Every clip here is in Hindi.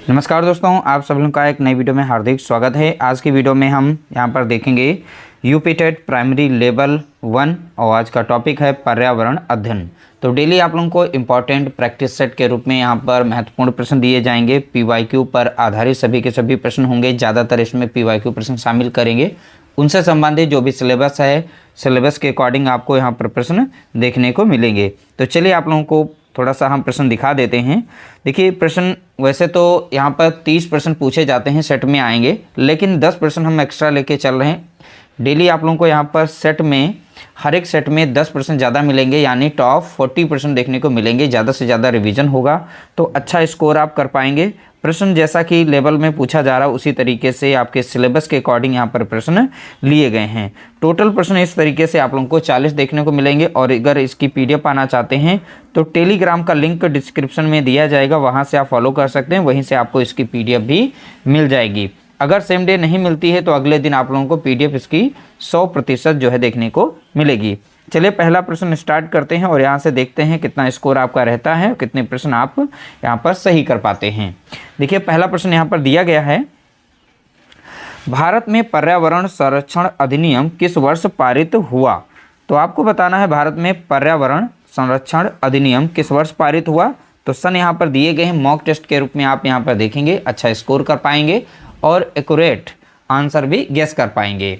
नमस्कार दोस्तों, आप सब लोगों का एक नई वीडियो में हार्दिक स्वागत है। आज की वीडियो में हम यहाँ पर देखेंगे यूपी टेट प्राइमरी लेवल 1 और आज का टॉपिक है पर्यावरण अध्ययन। तो डेली आप लोगों को इम्पॉर्टेंट प्रैक्टिस सेट के रूप में यहाँ पर महत्वपूर्ण प्रश्न दिए जाएंगे। पीवाईक्यू पर आधारित सभी के सभी प्रश्न होंगे। ज़्यादातर इसमें पीवाईक्यू प्रश्न शामिल करेंगे। उनसे संबंधित जो भी सिलेबस है, सिलेबस के अकॉर्डिंग आपको यहाँ पर प्रश्न देखने को मिलेंगे। तो चलिए आप लोगों को थोड़ा सा हम प्रश्न दिखा देते हैं। देखिए, प्रश्न वैसे तो यहाँ पर 30 प्रश्न पूछे जाते हैं, सेट में आएंगे, लेकिन 10 प्रश्न हम एक्स्ट्रा लेके चल रहे हैं। डेली आप लोगों को यहाँ पर सेट में हर एक सेट में 10 परसेंट ज़्यादा मिलेंगे, यानी टॉप 40% देखने को मिलेंगे। ज़्यादा से ज़्यादा रिवीजन होगा तो अच्छा स्कोर आप कर पाएंगे। प्रश्न जैसा कि लेवल में पूछा जा रहा है उसी तरीके से आपके सिलेबस के अकॉर्डिंग यहाँ पर प्रश्न लिए गए हैं। टोटल प्रश्न इस तरीके से आप लोगों को 40 देखने को मिलेंगे। और अगर इसकी PDF पाना चाहते हैं तो टेलीग्राम का लिंक डिस्क्रिप्शन में दिया जाएगा, वहाँ से आप फॉलो कर सकते हैं। वहीं से आपको इसकी PDF भी मिल जाएगी। अगर सेम डे नहीं मिलती है तो अगले दिन आप लोगों को PDF इसकी 100% जो है देखने को मिलेगी। चलिए पहला प्रश्न स्टार्ट करते हैं और यहाँ से देखते हैं कितना स्कोर आपका रहता है, कितने प्रश्न आप यहाँ पर सही कर पाते हैं। देखिए, पहला प्रश्न यहाँ पर दिया गया है, भारत में पर्यावरण संरक्षण अधिनियम किस वर्ष पारित हुआ? तो आपको बताना है भारत में पर्यावरण संरक्षण अधिनियम किस वर्ष पारित हुआ। तो सन यहाँ पर दिए गए हैं, मॉक टेस्ट के रूप में आप यहाँ पर देखेंगे, अच्छा स्कोर कर पाएंगे और एक्यूरेट आंसर भी गेस कर पाएंगे।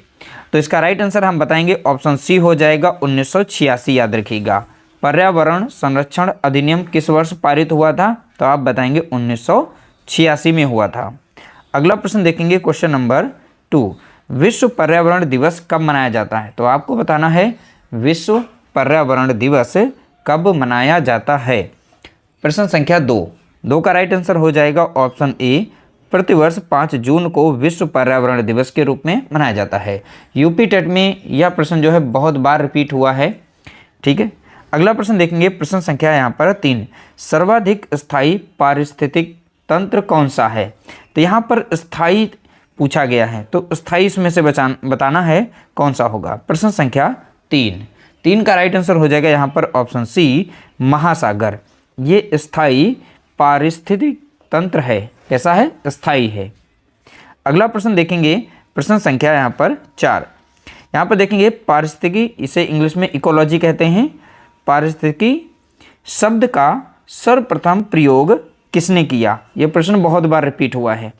तो इसका राइट आंसर हम बताएंगे ऑप्शन सी हो जाएगा 1986। याद रखिएगा, पर्यावरण संरक्षण अधिनियम किस वर्ष पारित हुआ था? तो आप बताएंगे 1986 में हुआ था। अगला प्रश्न देखेंगे, क्वेश्चन नंबर 2, विश्व पर्यावरण दिवस कब मनाया जाता है? तो आपको बताना है विश्व पर्यावरण दिवस कब मनाया जाता है। प्रश्न संख्या 2 का राइट आंसर हो जाएगा ऑप्शन ए, प्रतिवर्ष 5 जून को विश्व पर्यावरण दिवस के रूप में मनाया जाता है। यूपी टेट में यह प्रश्न जो है बहुत बार रिपीट हुआ है। ठीक है, अगला प्रश्न देखेंगे, प्रश्न संख्या यहाँ पर 3, सर्वाधिक स्थायी पारिस्थितिक तंत्र कौन सा है? तो यहाँ पर स्थायी पूछा गया है, तो स्थायी इसमें से बताना है कौन सा होगा। प्रश्न संख्या 3 का राइट आंसर हो जाएगा यहाँ पर ऑप्शन सी, महासागर। ये स्थायी पारिस्थितिक तंत्र है। कैसा है? स्थायी है। अगला प्रश्न देखेंगे, प्रश्न संख्या यहाँ पर 4। यहाँ पर देखेंगे पारिस्थितिकी, इसे इंग्लिश में इकोलॉजी कहते हैं। पारिस्थितिकी शब्द का सर्वप्रथम प्रयोग किसने किया? ये प्रश्न बहुत बार रिपीट हुआ है।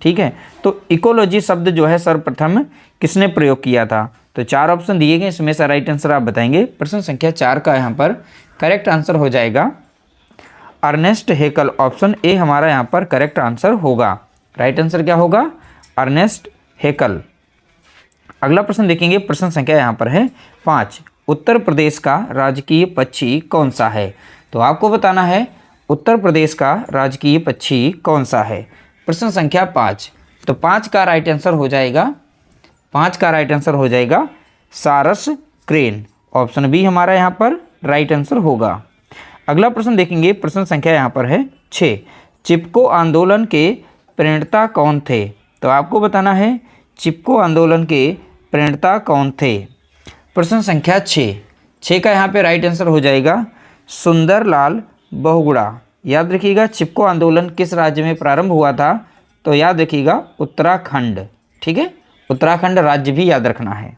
ठीक है, तो इकोलॉजी शब्द जो है सर्वप्रथम किसने प्रयोग किया था? तो 4 ऑप्शन दिए गए, इसमें से राइट आंसर आप बताएंगे। प्रश्न संख्या 4 का यहाँ पर करेक्ट आंसर हो जाएगा अर्नेस्ट हेकल। ऑप्शन ए हमारा यहाँ पर करेक्ट आंसर होगा। राइट आंसर क्या होगा? Ernst Haeckel. अगला प्रश्न देखेंगे, प्रश्न संख्या यहाँ पर है 5, उत्तर प्रदेश का राजकीय पक्षी कौन सा है? तो आपको बताना है उत्तर प्रदेश का राजकीय पक्षी कौन सा है। प्रश्न संख्या 5, तो 5 का राइट आंसर हो जाएगा, 5 का राइट आंसर हो जाएगा सारस क्रेन। ऑप्शन बी हमारा यहाँ पर राइट आंसर होगा। अगला प्रश्न देखेंगे, प्रश्न संख्या यहाँ पर है 6, चिपको आंदोलन के प्रणेता कौन थे? तो आपको बताना है चिपको आंदोलन के प्रणेता कौन थे। प्रश्न संख्या 6 का यहाँ पे राइट आंसर हो जाएगा सुंदरलाल बहुगुणा। याद रखिएगा, चिपको आंदोलन किस राज्य में प्रारंभ हुआ था? तो याद रखिएगा उत्तराखंड। ठीक है, उत्तराखंड राज्य भी याद रखना है।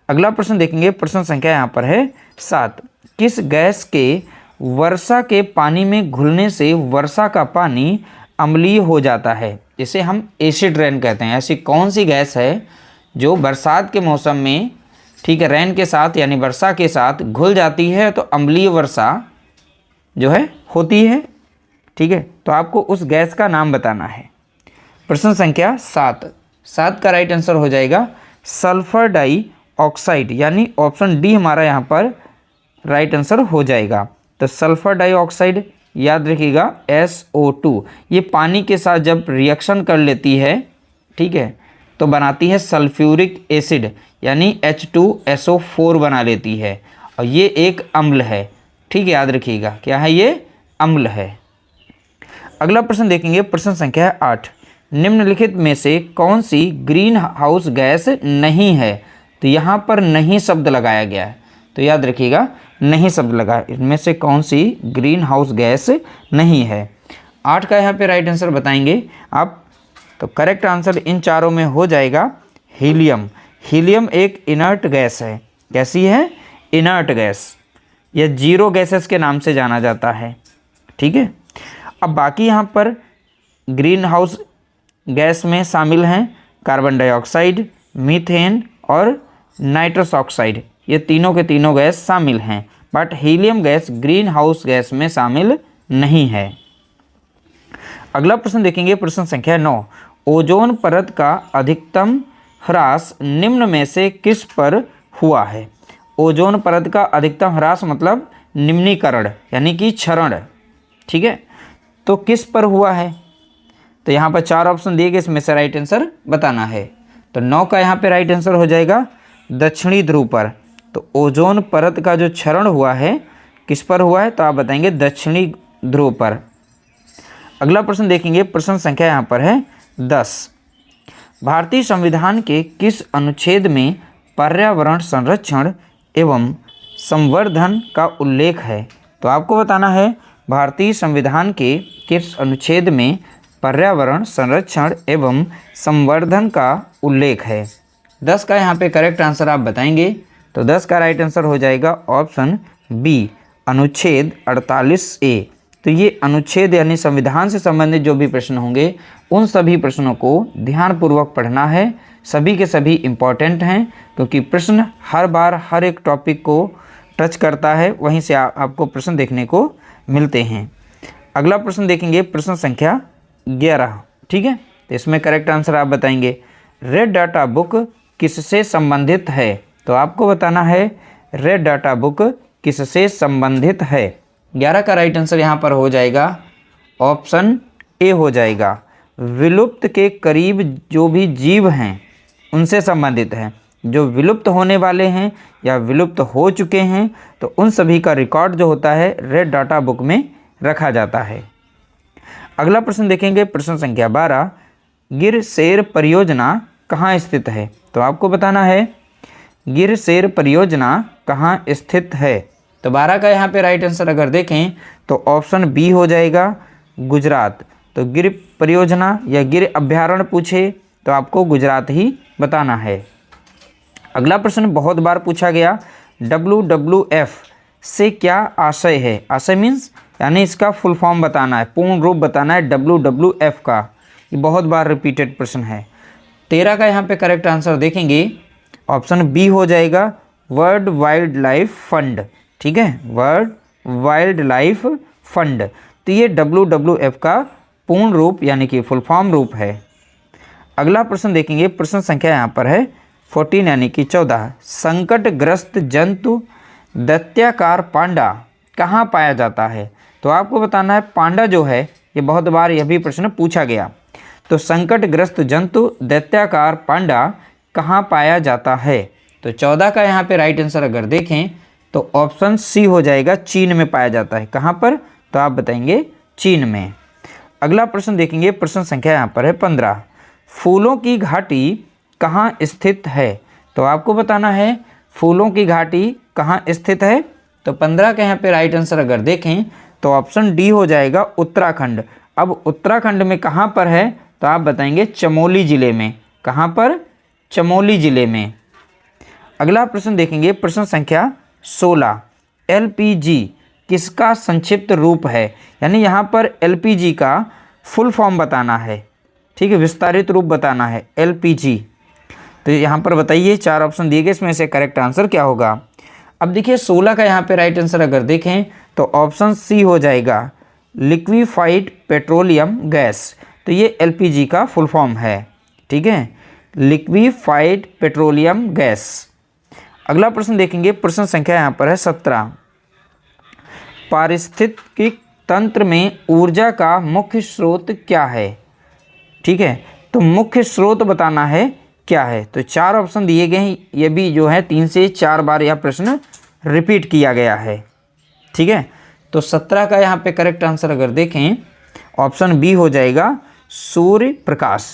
अगला प्रश्न देखेंगे, प्रश्न संख्या यहाँ पर है 7, किस गैस के वर्षा के पानी में घुलने से वर्षा का पानी अम्लीय हो जाता है? इसे हम एसिड रेन कहते हैं। ऐसी कौन सी गैस है जो बरसात के मौसम में, ठीक है, रेन के साथ यानी वर्षा के साथ घुल जाती है तो अम्लीय वर्षा जो है होती है? ठीक है, तो आपको उस गैस का नाम बताना है। प्रश्न संख्या 7 का राइट आंसर हो जाएगा सल्फर डाइऑक्साइड, यानी ऑप्शन डी हमारा यहाँ पर राइट आंसर हो जाएगा। तो सल्फर डाइऑक्साइड याद रखिएगा SO2, ये पानी के साथ जब रिएक्शन कर लेती है, ठीक है, तो बनाती है सल्फ्यूरिक एसिड, यानी H2SO4 बना लेती है और ये एक अम्ल है। ठीक है, याद रखिएगा क्या है? ये अम्ल है। अगला प्रश्न देखेंगे, प्रश्न संख्या 8, निम्नलिखित में से कौन सी ग्रीन हाउस गैस नहीं है? तो यहाँ पर नहीं शब्द लगाया गया है, तो याद रखिएगा नहीं शब्द लगा। इनमें से कौन सी ग्रीन हाउस गैस नहीं है? 8 का यहाँ पे राइट आंसर बताएंगे आप। तो करेक्ट आंसर इन चारों में हो जाएगा हीलियम। हीलियम एक इनर्ट गैस है। कैसी है? Inert gas. यह जीरो गैसेस के नाम से जाना जाता है। ठीक है। अब बाकी यहाँ पर ग्रीन हाउस गैस में शामिल हैं कार्बन डाइऑक्साइड, मीथेन और नाइट्रस ऑक्साइड। ये तीनों के तीनों गैस शामिल हैं, but helium gas green house gas में शामिल नहीं है। अगला प्रश्न देखेंगे, प्रश्न संख्या 9। ओजोन परत का अधिकतम ह्रास निम्न में से किस पर हुआ है? ओजोन परत का अधिकतम ह्रास मतलब निम्नीकरण यानी कि क्षरण। ठीक है, तो किस पर हुआ है? तो यहाँ पर 4 ऑप्शन दिए गए, इसमें से राइट आंसर बताना है। तो 9 का यहाँ पे राइट आंसर हो जाएगा दक्षिणी ध्रुव पर। तो ओजोन परत का जो क्षरण हुआ है किस पर हुआ है? तो आप बताएंगे दक्षिणी ध्रुव पर। अगला प्रश्न देखेंगे, प्रश्न संख्या यहाँ पर है 10। भारतीय संविधान के किस अनुच्छेद में पर्यावरण संरक्षण एवं संवर्धन का उल्लेख है? तो आपको बताना है भारतीय संविधान के किस अनुच्छेद में पर्यावरण संरक्षण एवं संवर्धन का उल्लेख है। 10 का यहाँ पे करेक्ट आंसर आप बताएंगे। तो 10 का राइट आंसर हो जाएगा ऑप्शन बी, अनुच्छेद 48A। तो ये अनुच्छेद यानी संविधान से संबंधित जो भी प्रश्न होंगे उन सभी प्रश्नों को ध्यानपूर्वक पढ़ना है। सभी के सभी इम्पॉर्टेंट हैं, क्योंकि प्रश्न हर बार हर एक टॉपिक को टच करता है, वहीं से आपको प्रश्न देखने को मिलते हैं। अगला प्रश्न देखेंगे, प्रश्न संख्या 11। ठीक है, तो इसमें करेक्ट आंसर आप बताएंगे। रेड डाटा बुक किससे संबंधित है? तो आपको बताना है रेड डाटा बुक किससे संबंधित है। 11 का राइट आंसर यहाँ पर हो जाएगा ऑप्शन ए हो जाएगा। विलुप्त के करीब जो भी जीव हैं उनसे संबंधित है। जो विलुप्त होने वाले हैं या विलुप्त हो चुके हैं तो उन सभी का रिकॉर्ड जो होता है रेड डाटा बुक में रखा जाता है। अगला प्रश्न देखेंगे, प्रश्न संख्या 12। गिर सेर परियोजना कहाँ स्थित है? तो आपको बताना है गिर सेर परियोजना कहाँ स्थित है। तो 12 का यहाँ पे राइट आंसर अगर देखें तो ऑप्शन बी हो जाएगा, गुजरात। तो गिर परियोजना या गिर अभ्यारण्य पूछे तो आपको गुजरात ही बताना है। अगला प्रश्न बहुत बार पूछा गया, WWF से क्या आशय है? आशय मीन्स यानी इसका फुल फॉर्म बताना है, पूर्ण रूप बताना है WWF का। ये बहुत बार रिपीटेड प्रश्न है। 13 का यहाँ पे करेक्ट आंसर देखेंगे, ऑप्शन बी हो जाएगा, वर्ल्ड वाइल्ड लाइफ फंड। ठीक है, वर्ल्ड वाइल्ड लाइफ फंड। तो ये WWF का पूर्ण रूप यानी कि फुल फॉर्म रूप है। अगला प्रश्न देखेंगे, प्रश्न संख्या यहाँ पर है 14 यानी कि 14। संकटग्रस्त जंतु दैत्याकार पांडा कहाँ पाया जाता है? तो आपको बताना है पांडा जो है, ये बहुत बार यह भी प्रश्न पूछा गया। तो संकटग्रस्त जंतु दैत्याकार पांडा कहाँ पाया जाता है? तो 14 का यहाँ पे राइट आंसर अगर देखें तो ऑप्शन सी हो जाएगा, चीन में पाया जाता है। कहाँ पर? तो आप बताएंगे चीन में। अगला प्रश्न देखेंगे, प्रश्न संख्या यहाँ पर है 15। फूलों की घाटी कहाँ स्थित है? तो आपको बताना है फूलों की घाटी कहाँ स्थित है। तो 15 के यहाँ पे राइट आंसर अगर देखें तो ऑप्शन डी हो जाएगा, उत्तराखंड। अब उत्तराखंड में कहाँ पर है? तो आप बताएंगे चमोली ज़िले में। कहाँ पर? चमोली ज़िले में। अगला प्रश्न देखेंगे, प्रश्न संख्या 16। LPG किसका संक्षिप्त रूप है? यानी यहाँ पर LPG का फुल फॉर्म बताना है। ठीक है, विस्तारित रूप बताना है LPG। तो यहाँ पर बताइए, 4 ऑप्शन दिए गए, इसमें से करेक्ट आंसर क्या होगा? अब देखिए 16 का यहाँ पे राइट आंसर अगर देखें तो ऑप्शन सी हो जाएगा, लिक्विफाइड पेट्रोलियम गैस। तो ये LPG का फुल फॉर्म है। ठीक है, लिक्विफाइड पेट्रोलियम गैस। अगला प्रश्न देखेंगे, प्रश्न संख्या यहाँ पर है 17। पारिस्थितिक तंत्र में ऊर्जा का मुख्य स्रोत क्या है? ठीक है, तो मुख्य स्रोत बताना है क्या है। तो 4 ऑप्शन दिए गए हैं, ये भी जो है 3 से 4 बार यह प्रश्न रिपीट किया गया है। ठीक है, तो 17 का यहाँ पे करेक्ट आंसर अगर देखें ऑप्शन बी हो जाएगा, सूर्य प्रकाश।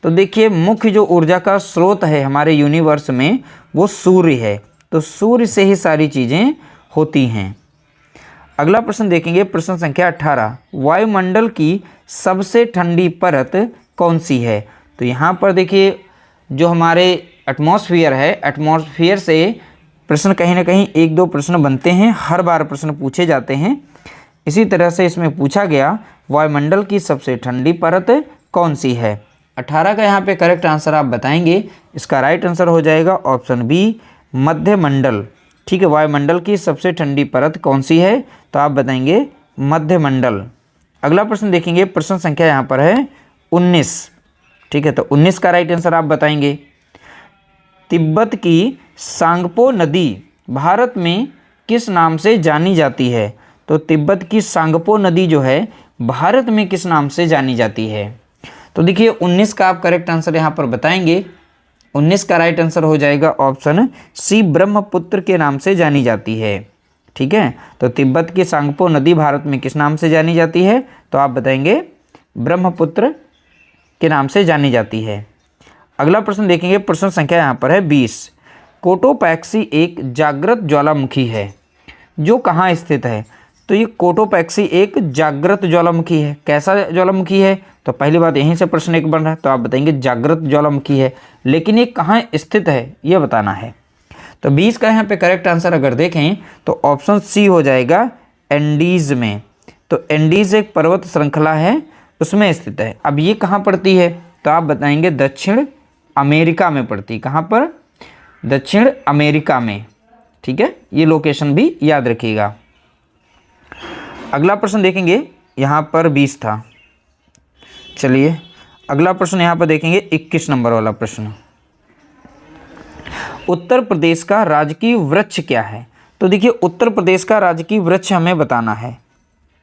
तो देखिए मुख्य जो ऊर्जा का स्रोत है हमारे यूनिवर्स में वो सूर्य है। तो सूर्य से ही सारी चीज़ें होती हैं। अगला प्रश्न देखेंगे, प्रश्न संख्या 18, वायुमंडल की सबसे ठंडी परत कौन सी है? तो यहाँ पर देखिए जो हमारे एटमॉस्फेयर है, एटमॉस्फेयर से प्रश्न कहीं ना कहीं एक दो प्रश्न बनते हैं, हर बार प्रश्न पूछे जाते हैं। इसी तरह से इसमें पूछा गया वायुमंडल की सबसे ठंडी परत कौन सी है। 18 का यहाँ पे करेक्ट आंसर आप बताएंगे। इसका राइट आंसर हो जाएगा ऑप्शन बी, मध्यमंडल। ठीक है, वायुमंडल की सबसे ठंडी परत कौन सी है? तो आप बताएंगे मध्यमंडल। अगला प्रश्न देखेंगे, प्रश्न संख्या यहाँ पर है 19। ठीक है, तो 19 का राइट आंसर आप बताएंगे। तिब्बत की सांगपो नदी भारत में किस नाम से जानी जाती है? तो तिब्बत की सांगपो नदी जो है भारत में किस नाम से जानी जाती है? तो देखिए 19 का आप करेक्ट आंसर यहाँ पर बताएंगे। 19 का राइट आंसर हो जाएगा ऑप्शन सी, ब्रह्मपुत्र के नाम से जानी जाती है। ठीक है, तो तिब्बत की सांगपो नदी भारत में किस नाम से जानी जाती है? तो आप बताएंगे ब्रह्मपुत्र के नाम से जानी जाती है। अगला प्रश्न देखेंगे, प्रश्न संख्या यहाँ पर है 20। कोटोपैक्सी एक जागृत ज्वालामुखी है जो कहाँ स्थित है? तो ये कोटोपैक्सी एक जागृत ज्वालामुखी है। कैसा ज्वालामुखी है? तो पहली बात यहीं से प्रश्न एक बन रहा है, तो आप बताएंगे जागृत ज्वालामुखी है, लेकिन ये कहाँ स्थित है ये बताना है। तो 20 का यहाँ पे करेक्ट आंसर अगर देखें तो ऑप्शन सी हो जाएगा, एंडीज में। तो एंडीज एक पर्वत श्रृंखला है, उसमें स्थित है। अब ये कहाँ पड़ती है? तो आप बताएंगे दक्षिण अमेरिका में पड़ती। कहाँ पर? दक्षिण अमेरिका में। ठीक है, ये लोकेशन भी याद रखिएगा। अगला प्रश्न देखेंगे, यहाँ पर 20 था। चलिए अगला प्रश्न यहाँ पर देखेंगे 21 नंबर वाला प्रश्न। उत्तर प्रदेश का राजकीय वृक्ष क्या है? तो देखिए उत्तर प्रदेश का राजकीय वृक्ष हमें बताना है।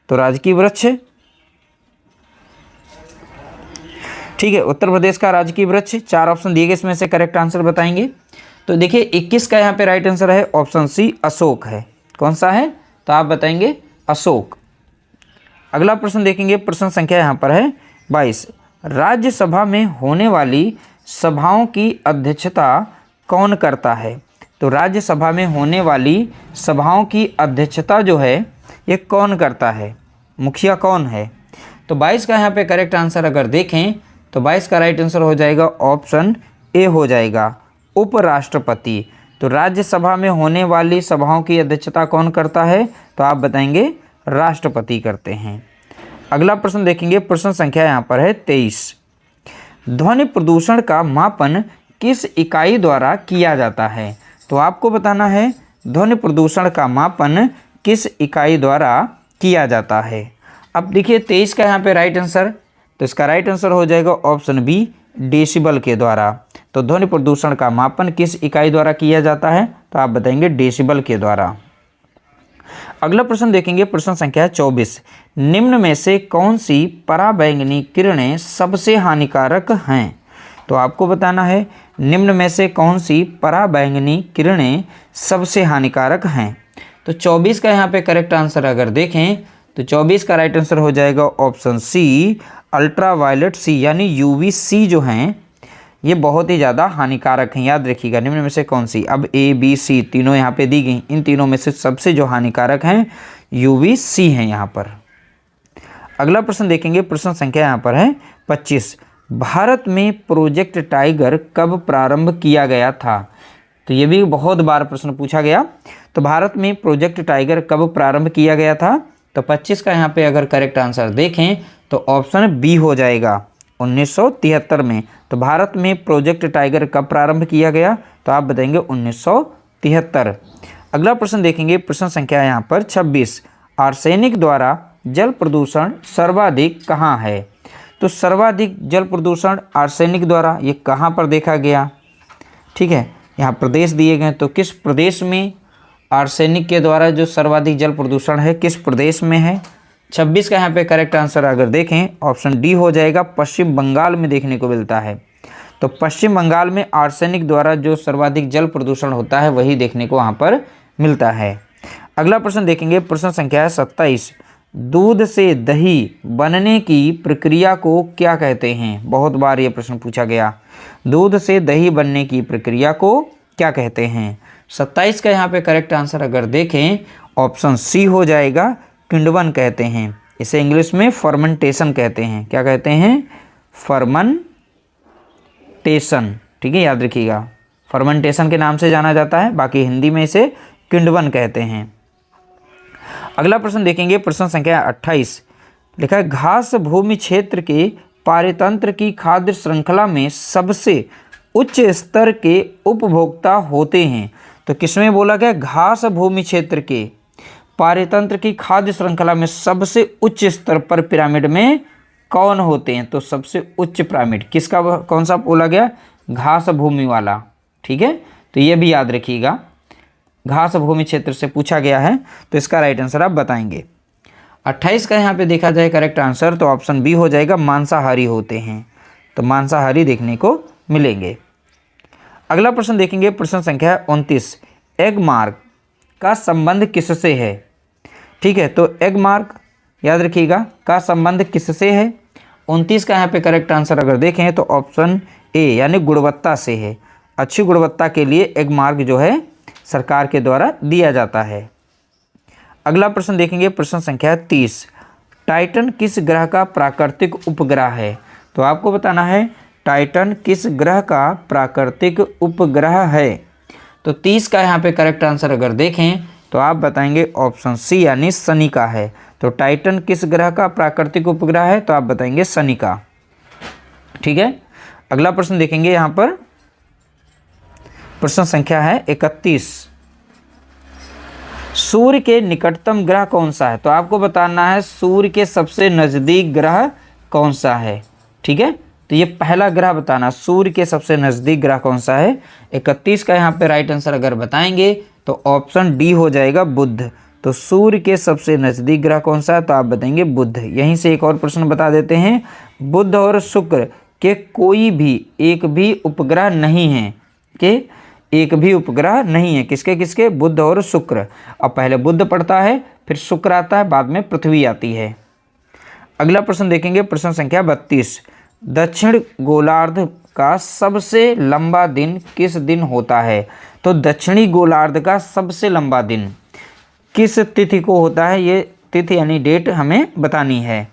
तो राजकीय वृक्ष, ठीक है, उत्तर प्रदेश का राजकीय वृक्ष, 4 ऑप्शन दिए गए, इसमें से करेक्ट आंसर बताएंगे। तो देखिए 21 का यहाँ पे राइट आंसर है ऑप्शन सी, अशोक है। कौन सा है? तो आप बताएंगे अशोक। अगला प्रश्न देखेंगे, प्रश्न संख्या यहाँ पर है 22। राज्यसभा में होने वाली सभाओं की अध्यक्षता कौन करता है? तो राज्यसभा में होने वाली सभाओं की अध्यक्षता जो है ये कौन करता है? मुखिया कौन है? तो 22 का यहाँ पे करेक्ट आंसर अगर देखें तो 22 का राइट आंसर हो जाएगा ऑप्शन ए हो जाएगा, उपराष्ट्रपति। तो राज्यसभा में होने वाली सभाओं की अध्यक्षता कौन करता है? तो आप बताएंगे राष्ट्रपति करते हैं। अगला प्रश्न देखेंगे, प्रश्न संख्या यहाँ पर है 23। ध्वनि प्रदूषण का मापन किस इकाई द्वारा किया जाता है? तो आपको बताना है ध्वनि प्रदूषण का मापन किस इकाई द्वारा किया जाता है। अब देखिए 23 का यहाँ पे राइट आंसर, तो इसका राइट आंसर हो जाएगा ऑप्शन बी, डेसिबल के द्वारा। तो ध्वनि प्रदूषण का मापन किस इकाई द्वारा किया जाता है? तो आप बताएंगे डेसिबल के द्वारा। अगला प्रश्न देखेंगे, प्रश्न संख्या 24। निम्न में से कौन सी पराबैंगनी किरणें सबसे हानिकारक हैं? तो आपको बताना है निम्न में से कौन सी पराबैंगनी किरणें सबसे हानिकारक हैं। तो 24 का यहाँ पे करेक्ट आंसर अगर देखें तो 24 का राइट आंसर हो जाएगा ऑप्शन सी, अल्ट्रावायलेट सी, यानी यूवीसी जो हैं ये बहुत ही ज़्यादा हानिकारक हैं। याद रखिएगा निम्न में से कौन सी, अब ए बी सी तीनों यहाँ पे दी गई, इन तीनों में से सबसे जो हानिकारक हैं यूवीसी हैं यहाँ पर। अगला प्रश्न देखेंगे, प्रश्न संख्या यहाँ पर है 25। भारत में प्रोजेक्ट टाइगर कब प्रारंभ किया गया था? तो ये भी बहुत बार प्रश्न पूछा गया। तो भारत में प्रोजेक्ट टाइगर कब प्रारंभ किया गया था? तो 25 का यहाँ पे अगर करेक्ट आंसर देखें तो ऑप्शन बी हो जाएगा, 1973 में। तो भारत में प्रोजेक्ट टाइगर कब प्रारंभ किया गया? तो आप बताएंगे 1973। अगला प्रश्न देखेंगे, प्रश्न संख्या यहाँ पर 26। आर्सेनिक द्वारा जल प्रदूषण सर्वाधिक कहाँ है? तो सर्वाधिक जल प्रदूषण आर्सेनिक द्वारा ये कहाँ पर देखा गया? ठीक है, यहाँ प्रदेश दिए गए, तो किस प्रदेश में आर्सेनिक के द्वारा जो सर्वाधिक जल प्रदूषण है किस प्रदेश में है? 26 का यहाँ पे करेक्ट आंसर अगर देखें ऑप्शन डी हो जाएगा, पश्चिम बंगाल में देखने को मिलता है। तो पश्चिम बंगाल में आर्सेनिक द्वारा जो सर्वाधिक जल प्रदूषण होता है वही देखने को वहाँ पर मिलता है। अगला प्रश्न देखेंगे, प्रश्न संख्या 27। दूध से दही बनने की प्रक्रिया को क्या कहते हैं? बहुत बार ये प्रश्न पूछा गया, दूध से दही बनने की प्रक्रिया को क्या कहते हैं? 27 का यहाँ पे करेक्ट आंसर अगर देखें ऑप्शन सी हो जाएगा, किण्वन कहते हैं। इसे इंग्लिश में फर्मेंटेशन कहते हैं। क्या कहते हैं? फर्मेंटेशन। ठीक है, याद रखिएगा, फर्मेंटेशन के नाम से जाना जाता है, बाकी हिंदी में इसे किण्वन कहते हैं। अगला प्रश्न देखेंगे, प्रश्न संख्या 28। लिखा है, घास भूमि क्षेत्र के पारितंत्र की खाद्य श्रृंखला में सबसे उच्च स्तर के उपभोक्ता होते हैं। तो किसमें बोला गया? घास भूमि क्षेत्र के पारितंत्र की खाद्य श्रृंखला में सबसे उच्च स्तर पर पिरामिड में कौन होते हैं? तो सबसे उच्च पिरामिड किसका, कौन सा बोला गया? घास भूमि वाला। ठीक है, तो ये भी याद रखिएगा, घास भूमि क्षेत्र से पूछा गया है, तो इसका राइट आंसर आप बताएंगे। 28 का यहाँ पे देखा जाए करेक्ट आंसर, तो ऑप्शन बी हो जाएगा, मांसाहारी होते हैं। तो मांसाहारी देखने को मिलेंगे। अगला प्रश्न देखेंगे, प्रश्न संख्या 29। एग मार्क का संबंध किससे है? ठीक है, तो एग मार्क याद रखिएगा का संबंध किससे है? 29 का यहाँ पे करेक्ट आंसर अगर देखें तो ऑप्शन ए यानी गुणवत्ता से है। अच्छी गुणवत्ता के लिए एग मार्क जो है सरकार के द्वारा दिया जाता है। अगला प्रश्न देखेंगे, प्रश्न संख्या 30। टाइटन किस ग्रह का प्राकृतिक उपग्रह है? तो आपको बताना है टाइटन किस ग्रह का प्राकृतिक उपग्रह है। तो 30 का यहाँ पे करेक्ट आंसर अगर देखें तो आप बताएंगे ऑप्शन सी यानी शनि का है। तो टाइटन किस ग्रह का प्राकृतिक उपग्रह है? तो आप बताएंगे शनि का। ठीक है, अगला प्रश्न देखेंगे, यहाँ पर प्रश्न संख्या है 31। सूर्य के निकटतम ग्रह कौन सा है? तो आपको बताना है सूर्य के सबसे नज़दीक ग्रह कौन सा है। ठीक है, तो ये पहला ग्रह बताना, सूर्य के सबसे नज़दीक ग्रह कौन सा है। 31 का यहाँ पे राइट आंसर अगर बताएंगे तो ऑप्शन डी हो जाएगा, बुध। तो सूर्य के सबसे नज़दीक ग्रह कौन सा है? तो आप बताएंगे बुध। यहीं से एक और प्रश्न बता देते हैं, बुध और शुक्र के कोई भी एक भी उपग्रह नहीं है, कि एक भी उपग्रह नहीं है। किसके किसके? बुध और शुक्र। अब पहले बुध पड़ता है, फिर शुक्र आता है, बाद में पृथ्वी आती है। अगला प्रश्न देखेंगे, प्रश्न संख्या 32। दक्षिण गोलार्ध का सबसे लंबा दिन किस दिन होता है? तो दक्षिणी गोलार्ध का सबसे लंबा दिन किस तिथि को होता है? ये तिथि यानी डेट हमें बतानी है।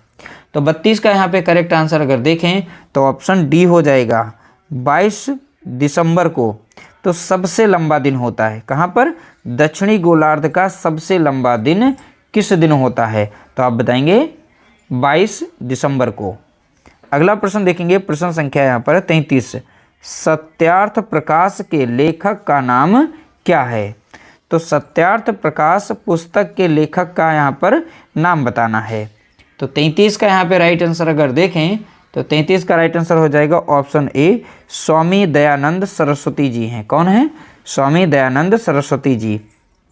तो 32 का यहाँ पे करेक्ट आंसर अगर देखें तो ऑप्शन डी हो जाएगा, 22 दिसंबर को। तो सबसे लंबा दिन होता है कहाँ पर? दक्षिणी गोलार्ध का सबसे लंबा दिन किस दिन होता है? तो आप बताएंगे 22 दिसंबर को। अगला प्रश्न देखेंगे, प्रश्न संख्या यहाँ पर 33। सत्यार्थ प्रकाश के लेखक का नाम क्या है? तो सत्यार्थ प्रकाश पुस्तक के लेखक का यहाँ पर नाम बताना है। तो 33 का यहाँ पे राइट आंसर अगर देखें तो 33 का राइट आंसर हो जाएगा ऑप्शन ए, स्वामी दयानंद सरस्वती जी हैं। कौन है? स्वामी दयानंद सरस्वती जी।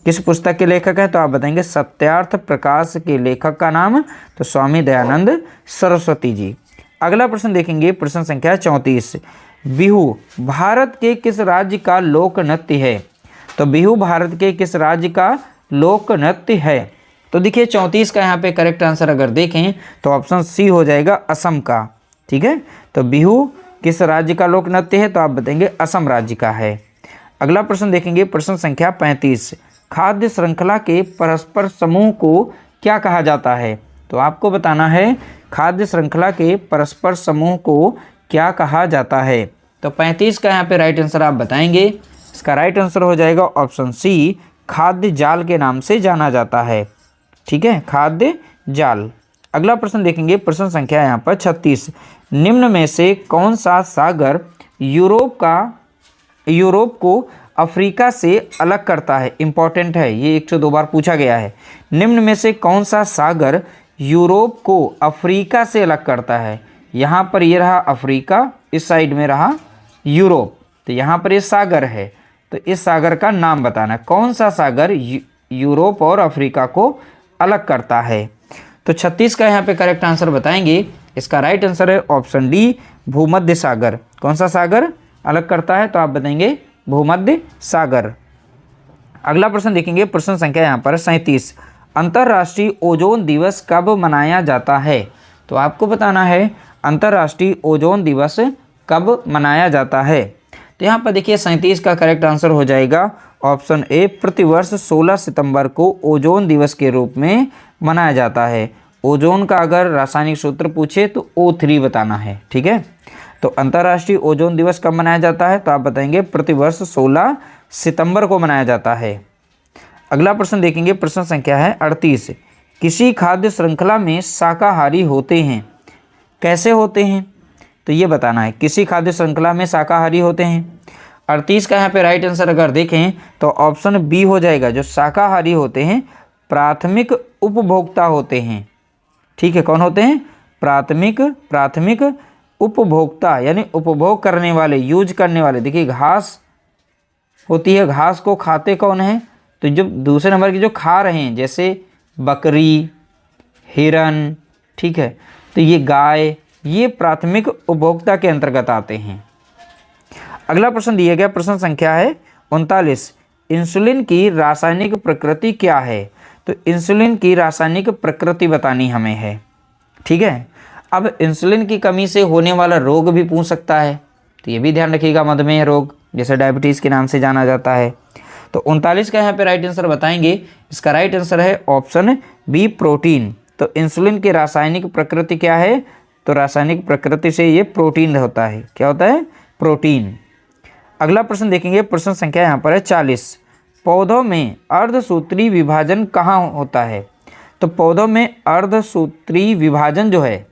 किस पुस्तक के लेखक है? तो आप बताएंगे सत्यार्थ प्रकाश के लेखक का नाम, तो स्वामी दयानंद सरस्वती जी। अगला प्रश्न देखेंगे, प्रश्न संख्या 34। बिहू भारत के किस राज्य का लोक नृत्य है? तो बिहू भारत के किस राज्य का लोक नृत्य है? तो देखिए 34 का यहाँ पे करेक्ट आंसर अगर देखें तो ऑप्शन सी हो जाएगा, असम का। ठीक है, तो बिहू किस राज्य का लोक नृत्य है? तो आप बताएंगे असम राज्य का है। अगला प्रश्न देखेंगे, प्रश्न संख्या 35। खाद्य श्रृंखला के परस्पर समूह को क्या कहा जाता है? तो आपको बताना है खाद्य श्रृंखला के परस्पर समूह को क्या कहा जाता है। तो 35 का यहाँ पे राइट आंसर आप बताएंगे। इसका राइट आंसर हो जाएगा ऑप्शन सी, खाद्य जाल के नाम से जाना जाता है। ठीक है, खाद्य जाल। अगला प्रश्न देखेंगे, प्रश्न संख्या यहाँ पर 36। निम्न में से कौन सा सागर यूरोप को अफ्रीका से अलग करता है? इंपॉर्टेंट है, ये 102 बार पूछा गया है। निम्न में से कौन सा सागर यूरोप को अफ्रीका से अलग करता है? यहाँ पर ये रहा अफ्रीका, इस साइड में रहा यूरोप, तो यहाँ पर ये सागर है। तो इस सागर का नाम बताना, कौन सा सागर यूरोप और अफ्रीका को अलग करता है। तो 36 का यहाँ पे करेक्ट आंसर बताएंगे। इसका राइट आंसर है ऑप्शन डी, भूमध्य सागर। कौन सा सागर अलग करता है? तो आप बताएंगे भूमध्य सागर। अगला प्रश्न देखेंगे, प्रश्न संख्या यहाँ पर 37। अंतर्राष्ट्रीय ओजोन दिवस कब मनाया जाता है? तो आपको बताना है अंतर्राष्ट्रीय ओजोन दिवस कब मनाया जाता है। तो यहाँ पर देखिए 37 का करेक्ट आंसर हो जाएगा ऑप्शन ए, प्रतिवर्ष 16 सितंबर को ओजोन दिवस के रूप में मनाया जाता है। ओजोन का अगर रासायनिक सूत्र पूछे तो O3 बताना है, ठीक है। तो अंतर्राष्ट्रीय ओजोन दिवस कब मनाया जाता है, तो आप बताएंगे प्रतिवर्ष 16 सितंबर को मनाया जाता है। अगला प्रश्न देखेंगे, प्रश्न संख्या है 38। किसी खाद्य श्रृंखला में शाकाहारी होते हैं, कैसे होते हैं, तो ये बताना है। किसी खाद्य श्रृंखला में शाकाहारी होते हैं। 38 का यहाँ पे राइट आंसर अगर देखें तो ऑप्शन बी हो जाएगा। जो शाकाहारी होते हैं प्राथमिक उपभोक्ता होते हैं, ठीक है। कौन होते हैं, प्राथमिक उपभोक्ता, यानी उपभोग करने वाले, यूज करने वाले। देखिए घास होती है, घास को खाते कौन है, तो जो दूसरे नंबर की जो खा रहे हैं, जैसे बकरी, हिरन, ठीक है, तो ये गाय, ये प्राथमिक उपभोक्ता के अंतर्गत आते हैं। अगला प्रश्न दिया गया, प्रश्न संख्या है 39। इंसुलिन की रासायनिक प्रकृति क्या है, तो इंसुलिन की रासायनिक प्रकृति बतानी हमें है, ठीक है। अब इंसुलिन की कमी से होने वाला रोग भी पूछ सकता है, तो ये भी ध्यान रखिएगा, मधुमेह रोग, जैसे डायबिटीज़ के नाम से जाना जाता है। तो 39 का यहाँ पे राइट आंसर बताएंगे। इसका राइट आंसर है ऑप्शन बी, प्रोटीन। तो इंसुलिन की रासायनिक प्रकृति क्या है, तो रासायनिक प्रकृति से ये प्रोटीन होता है। क्या होता है, प्रोटीन। अगला प्रश्न देखेंगे, प्रश्न संख्या यहाँ पर है 40। पौधों में अर्धसूत्री विभाजन कहाँ होता है, तो पौधों में अर्धसूत्री विभाजन जो है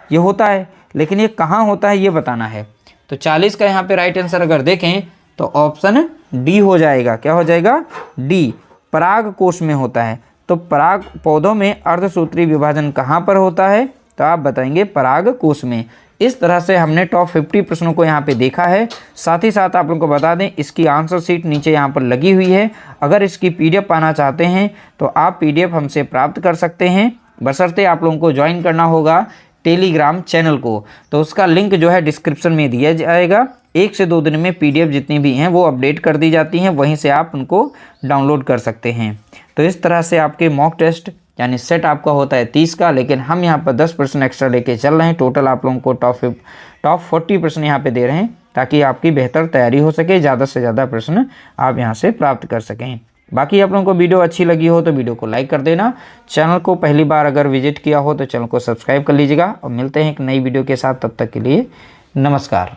ये होता है, लेकिन ये कहाँ होता है ये बताना है। तो 40 का यहाँ पे राइट आंसर अगर देखें तो ऑप्शन डी हो जाएगा। क्या हो जाएगा, डी, पराग कोश में होता है। तो पराग पौधों में अर्धसूत्री विभाजन कहाँ पर होता है, तो आप बताएंगे पराग कोश में। इस तरह से हमने टॉप 50 प्रश्नों को यहाँ पे देखा है। साथ ही साथ आप लोगों को बता दें, इसकी आंसर शीट नीचे यहाँ पर लगी हुई है। अगर इसकी PDF पाना चाहते हैं तो आप PDF हमसे प्राप्त कर सकते हैं, बशर्ते आप लोगों को ज्वाइन करना होगा टेलीग्राम चैनल को। तो उसका लिंक जो है डिस्क्रिप्शन में दिया जाएगा। 1 से 2 दिन में PDF जितनी भी हैं वो अपडेट कर दी जाती हैं, वहीं से आप उनको डाउनलोड कर सकते हैं। तो इस तरह से आपके मॉक टेस्ट यानी सेट आपका होता है 30 का, लेकिन हम यहाँ पर 10% एक्स्ट्रा लेके चल रहे हैं। टोटल आप लोगों को टॉप 40 प्रश्न यहाँ पे दे रहे हैं, ताकि आपकी बेहतर तैयारी हो सके, ज़्यादा से ज़्यादा प्रश्न आप यहाँ से प्राप्त कर सकें। बाकी आप लोगों को वीडियो अच्छी लगी हो तो वीडियो को लाइक कर देना। चैनल को पहली बार अगर विजिट किया हो तो चैनल को सब्सक्राइब कर लीजिएगा, और मिलते हैं एक नई वीडियो के साथ। तब तक के लिए नमस्कार।